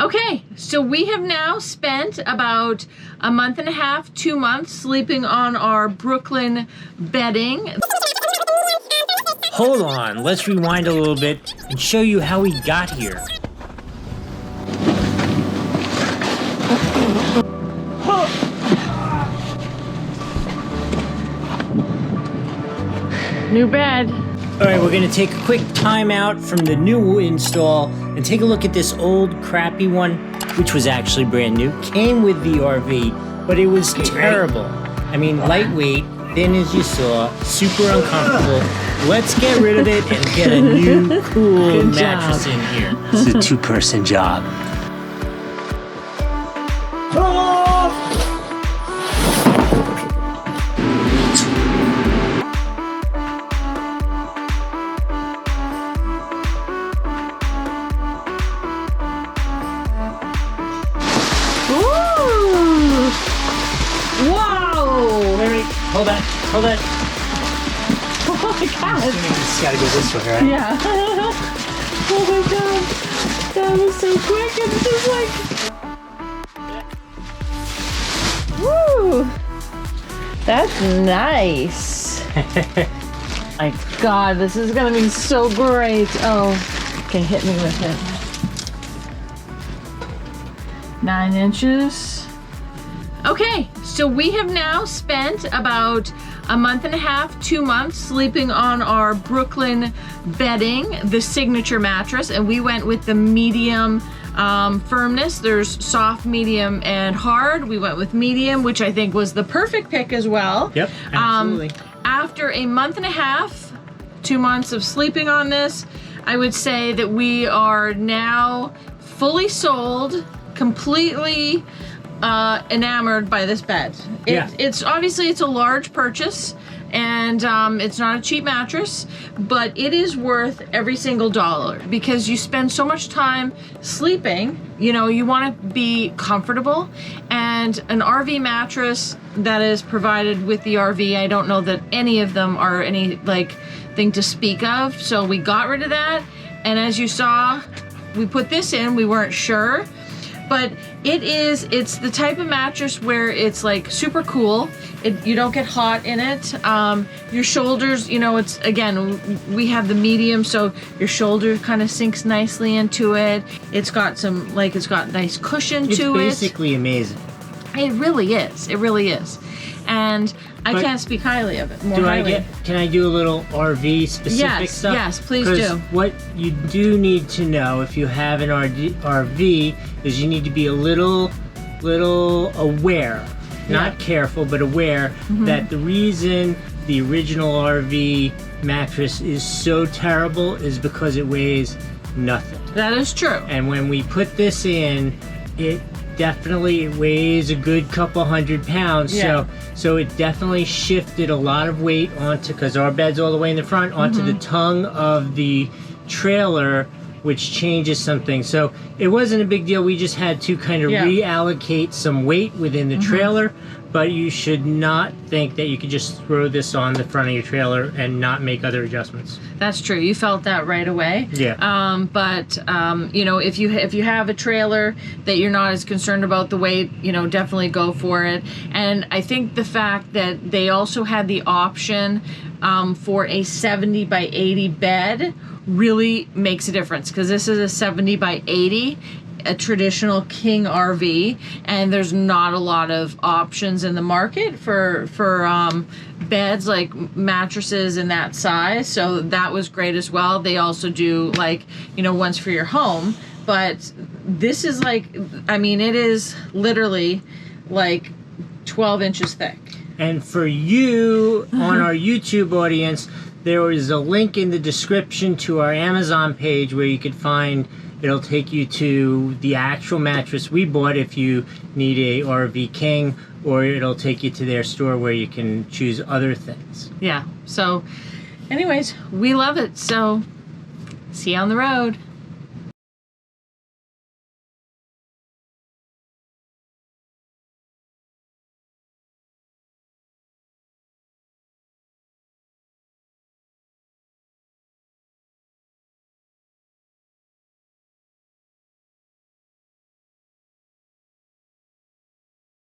Okay, so we have now spent about a month and a half, 2 months sleeping on our Brooklyn bedding. Hold on, let's rewind a little bit and show you how we got here. New bed. All right, we're gonna take a quick time out from the new install and take a look at this old crappy one, which was actually brand new. Came with the RV, but it was terrible. I mean, lightweight, thin as you saw, super uncomfortable. Let's get rid of it and get a new cool mattress in here. It's a two-person job. Hold that. Oh my god. It's gotta go this way, right? Yeah. Oh my god. That was so quick. It's just like... Woo. That's nice. My god, this is gonna be so great. Oh, okay, hit me with it. 9 inches. Okay, so we have now spent about a month and a half, 2 months sleeping on our Brooklyn bedding, the signature mattress, and we went with the medium firmness. There's soft, medium, and hard. We went with medium, which I think was the perfect pick as well. Yep, absolutely. After a month and a half, 2 months of sleeping on this, I would say that we are now fully sold, completely enamored by this bed. It's obviously it's a large purchase, and it's not a cheap mattress, but it is worth every single dollar because you spend so much time sleeping. You know, you want to be comfortable, and an RV mattress that is provided with the RV, I don't know that any of them are any thing to speak of, so we got rid of that. And as you saw, we put this in. We weren't sure, but it's the type of mattress where it's like super cool. You don't get hot in it. Your shoulders, you know, it's, again, we have the medium, so your shoulder kind of sinks nicely into it. It's got some, it's got nice cushion to it. It's basically amazing. It really is. It really is. And I can't speak highly of it. Can I do a little RV specific stuff? Yes, please do. What you do need to know if you have an RV is you need to be a little aware, not careful, but aware that the reason the original RV mattress is so terrible is because it weighs nothing. That is true. And when we put this in, it definitely weighs a good couple 100 pounds. Yeah. So it definitely shifted a lot of weight onto, because our bed's all the way in the front, onto the tongue of the trailer, which changes something. So it wasn't a big deal. We just had to kind of reallocate some weight within the trailer, but you should not think that you could just throw this on the front of your trailer and not make other adjustments. That's true. You felt that right away. Yeah. But you know, if you have a trailer that you're not as concerned about the weight, you know, definitely go for it. And I think the fact that they also had the option for a 70 by 80 bed really makes a difference, because this is a 70 by 80, a traditional king RV, and there's not a lot of options in the market for beds, like mattresses in that size. So that was great as well. They also do, like, you know, ones for your home, but this is like, I mean, it is literally like 12 inches thick. And for you on our YouTube audience, there is a link in the description to our Amazon page where you could find, it'll take you to the actual mattress we bought if you need a RV King, or it'll take you to their store where you can choose other things. Yeah, so anyways, we love it. So see you on the road.